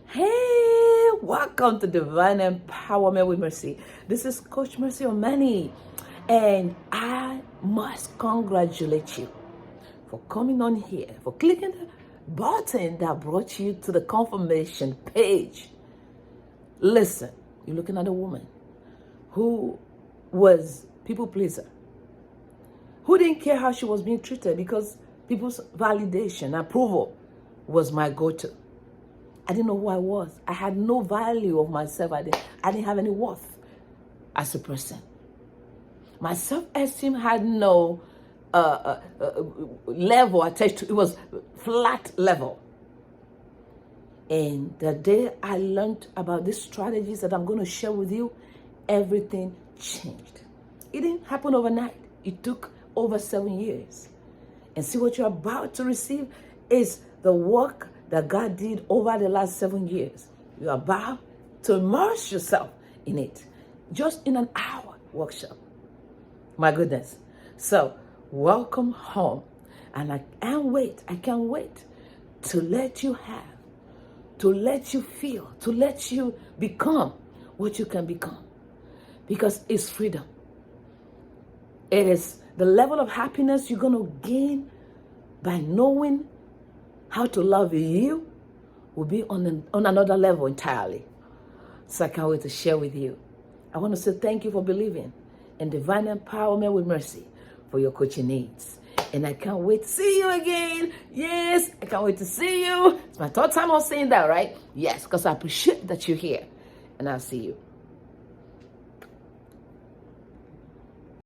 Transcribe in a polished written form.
Hey, welcome to Divine Empowerment with Mercy. This is Coach Mercy Omani, and I must congratulate you for coming on here, for clicking the button that brought you to the confirmation page. Listen, you're looking at a woman who was people pleaser, who didn't care how she was being treated because people's validation, approval was my go-to. I didn't know who I was. I had no value of myself. I didn't have any worth as a person. My self-esteem had no level attached to it. It was flat level. And the day I learned about these strategies that I'm going to share with you, everything changed. It didn't happen overnight. It took over 7 years. And see, what you're about to receive is the work that God did over the last 7 years. You're about to immerse yourself in it. Just in an hour workshop. My goodness. So, welcome home. And I can't wait to let you have, to let you feel, to let you become what you can become. Because it's freedom. It is the level of happiness you're going to gain by knowing how to love you will be on another level entirely. So I can't wait to share with you. I want to say thank you for believing in Divine Empowerment with Mercy for your coaching needs. And I can't wait to see you again. Yes, I can't wait to see you. It's my third time on saying that, right? Yes, because I appreciate that you're here. And I'll see you.